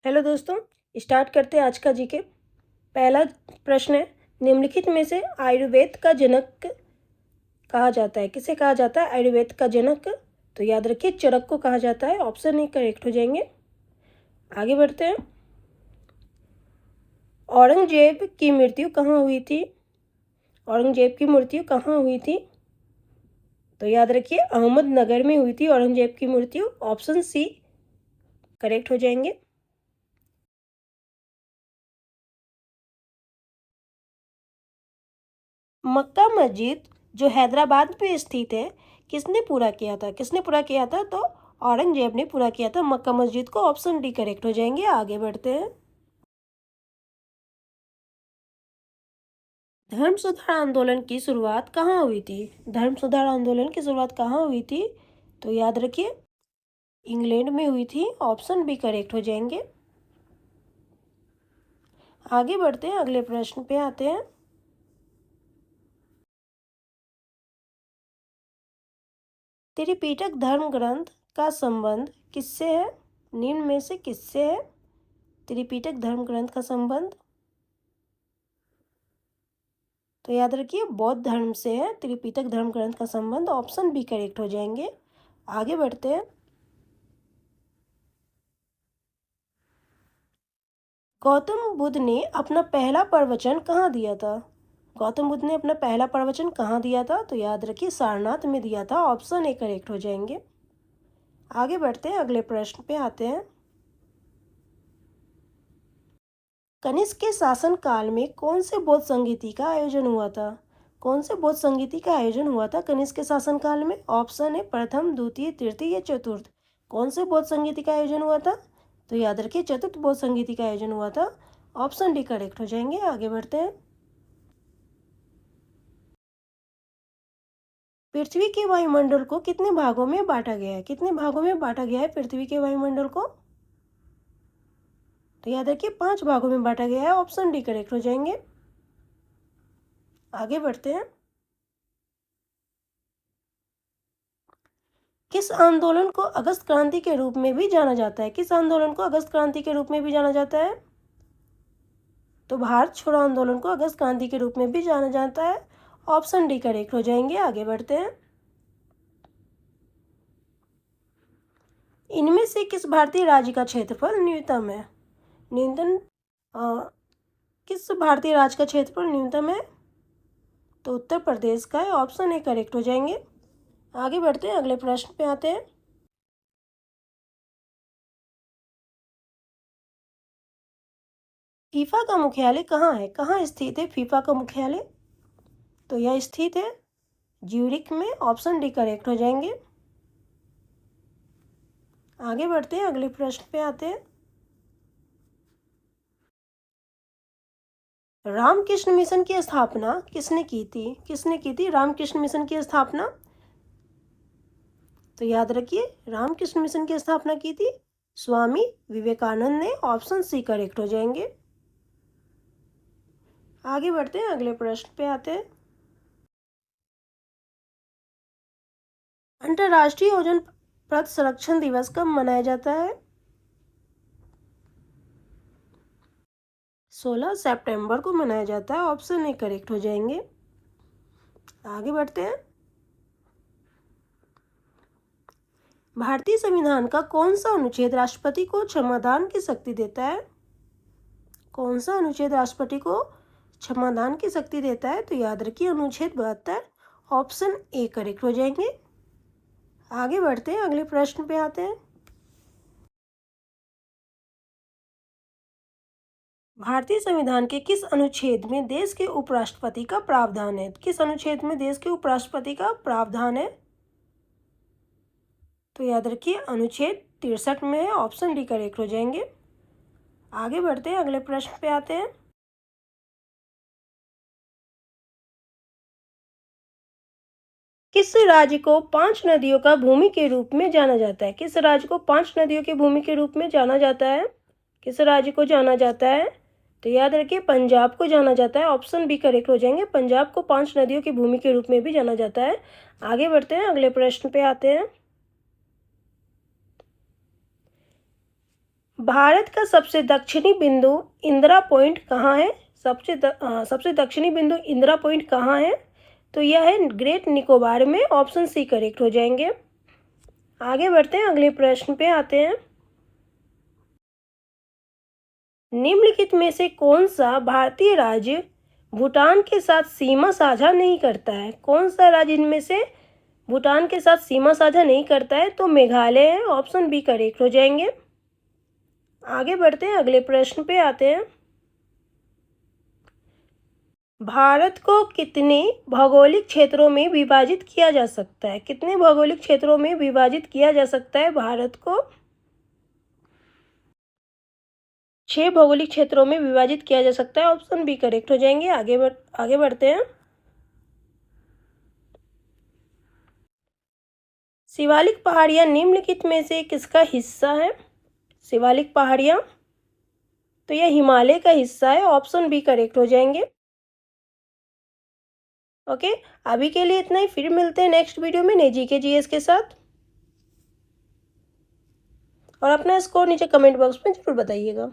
Hello दोस्तों, start करते हैं आज का जीके। पहला प्रश्न है, निम्नलिखित में से आयुर्वेद का जनक कहा जाता है, किसे कहा जाता है आयुर्वेद का जनक? तो याद रखिए चरक को कहा जाता है। ऑप्शन ए करेक्ट हो जाएंगे। आगे बढ़ते हैं। औरंगजेब की मृत्यु कहाँ हुई थी? औरंगजेब की मृत्यु कहाँ हुई थी? तो याद रखिए अहमदनगर में हुई थी औरंगजेब की मृत्यु। ऑप्शन सी करेक्ट हो जाएंगे। मक्का मस्जिद जो हैदराबाद में स्थित है, किसने पूरा किया था? किसने पूरा किया था? तो औरंगजेब ने पूरा किया था मक्का मस्जिद को। ऑप्शन डी करेक्ट हो जाएंगे। आगे बढ़ते हैं। धर्म सुधार आंदोलन की शुरुआत कहाँ हुई थी? धर्म सुधार आंदोलन की शुरुआत कहाँ हुई थी? तो याद रखिए इंग्लैंड में हुई थी। ऑप्शन बी करेक्ट हो जाएंगे। आगे बढ़ते हैं, अगले प्रश्न पे आते हैं। त्रिपिटक धर्म ग्रंथ का संबंध किससे है? निम्न में से किससे है त्रिपिटक धर्म ग्रंथ का संबंध? तो याद रखिए बौद्ध धर्म से है त्रिपिटक धर्म ग्रंथ का संबंध। ऑप्शन बी करेक्ट हो जाएंगे। आगे बढ़ते हैं। गौतम बुद्ध ने अपना पहला प्रवचन कहाँ दिया था? गौतम बुद्ध ने अपना पहला प्रवचन कहाँ दिया था? तो याद रखिए सारनाथ में दिया था। ऑप्शन ए करेक्ट हो जाएंगे। आगे बढ़ते हैं, अगले प्रश्न पे आते हैं। कनिष्क के शासन काल में कौन से बौद्ध संगीति का आयोजन हुआ था? कौन से बौद्ध संगीति का आयोजन हुआ था कनिष्क के शासन काल में? ऑप्शन है प्रथम, द्वितीय, तृतीय या चतुर्थ। कौन से बौद्ध संगीति का आयोजन हुआ था? तो याद रखिए चतुर्थ बौद्ध संगीति का आयोजन हुआ था। ऑप्शन डी करेक्ट हो जाएंगे। आगे बढ़ते हैं। पृथ्वी के वायुमंडल को कितने भागों में बांटा गया है? कितने भागों में बांटा गया है पृथ्वी के वायुमंडल को? तो याद रखिए 5 भागों में बांटा गया है। ऑप्शन डी करेक्ट हो जाएंगे। आगे बढ़ते हैं। किस आंदोलन को अगस्त क्रांति के रूप में भी जाना जाता है? किस आंदोलन को अगस्त क्रांति के रूप में भी जाना जाता है? तो भारत छोड़ो आंदोलन को अगस्त क्रांति के रूप में भी जाना जाता है। ऑप्शन डी करेक्ट हो जाएंगे। आगे बढ़ते हैं। इनमें से किस भारतीय राज्य का क्षेत्रफल न्यूनतम है? न्यूनतम किस भारतीय राज्य का क्षेत्रफल न्यूनतम है? तो उत्तर प्रदेश का है। ऑप्शन ए करेक्ट हो जाएंगे। आगे बढ़ते हैं, अगले प्रश्न पे आते हैं। फीफा का मुख्यालय कहाँ है? कहाँ स्थित है फीफा का मुख्यालय? तो यह स्थित है ज्यूरिख में। ऑप्शन डी करेक्ट हो जाएंगे। आगे बढ़ते हैं, अगले प्रश्न पे आते हैं। रामकृष्ण मिशन की स्थापना किसने की थी? किसने की थी रामकृष्ण मिशन की स्थापना? तो याद रखिए रामकृष्ण मिशन की स्थापना की थी स्वामी विवेकानंद ने। ऑप्शन सी करेक्ट हो जाएंगे। आगे बढ़ते हैं, अगले प्रश्न पे आते हैं। अंतर्राष्ट्रीय ओजोन परत संरक्षण दिवस कब मनाया जाता है? 16 सितंबर को मनाया जाता है। ऑप्शन ए करेक्ट हो जाएंगे। आगे बढ़ते हैं। भारतीय संविधान का कौन सा अनुच्छेद राष्ट्रपति को क्षमादान की शक्ति देता है? कौन सा अनुच्छेद राष्ट्रपति को क्षमादान की शक्ति देता है? तो याद रखिए अनुच्छेद 72। ऑप्शन ए करेक्ट हो जाएंगे। आगे बढ़ते हैं, अगले प्रश्न पे आते हैं। भारतीय संविधान के किस अनुच्छेद में देश के उपराष्ट्रपति का प्रावधान है? किस अनुच्छेद में देश के उपराष्ट्रपति का प्रावधान है? तो याद रखिए अनुच्छेद 63 में है। ऑप्शन डी करेक्ट हो जाएंगे। आगे बढ़ते हैं, अगले प्रश्न पे आते हैं। किस राज्य को 5 नदियों का भूमि के रूप में जाना जाता है? किस राज्य को 5 नदियों की भूमि के रूप में जाना जाता है? किस राज्य को जाना जाता है? तो याद रखिए पंजाब को जाना जाता है। ऑप्शन बी करेक्ट हो जाएंगे। पंजाब को 5 नदियों की भूमि के रूप में भी जाना जाता है। आगे बढ़ते हैं, अगले प्रश्न पे आते हैं। भारत का सबसे दक्षिणी बिंदु इंदिरा पॉइंट कहाँ है? सबसे दक्षिणी बिंदु इंदिरा पॉइंट कहाँ है? तो यह है ग्रेट निकोबार में। ऑप्शन सी करेक्ट हो जाएंगे। आगे बढ़ते हैं, अगले प्रश्न पे आते हैं। निम्नलिखित में से कौन सा भारतीय राज्य भूटान के साथ सीमा साझा नहीं करता है? कौन सा राज्य इनमें से भूटान के साथ सीमा साझा नहीं करता है? तो मेघालय है। ऑप्शन बी करेक्ट हो जाएंगे। आगे बढ़ते हैं, अगले प्रश्न पे आते हैं। भारत को कितने भौगोलिक क्षेत्रों में विभाजित किया जा सकता है? कितने भौगोलिक क्षेत्रों में विभाजित किया जा सकता है भारत को? 6 भौगोलिक क्षेत्रों में विभाजित किया जा सकता है। ऑप्शन बी करेक्ट हो जाएंगे। आगे बढ़ते हैं। शिवालिक पहाड़ियां निम्नलिखित में से किसका हिस्सा है? शिवालिक पहाड़ियां, तो यह हिमालय का हिस्सा है। ऑप्शन बी करेक्ट हो जाएंगे। ओके, अभी के लिए इतना ही। फिर मिलते हैं नेक्स्ट वीडियो में नई जीके जीएस के साथ। और अपना स्कोर नीचे कमेंट बॉक्स में जरूर बताइएगा।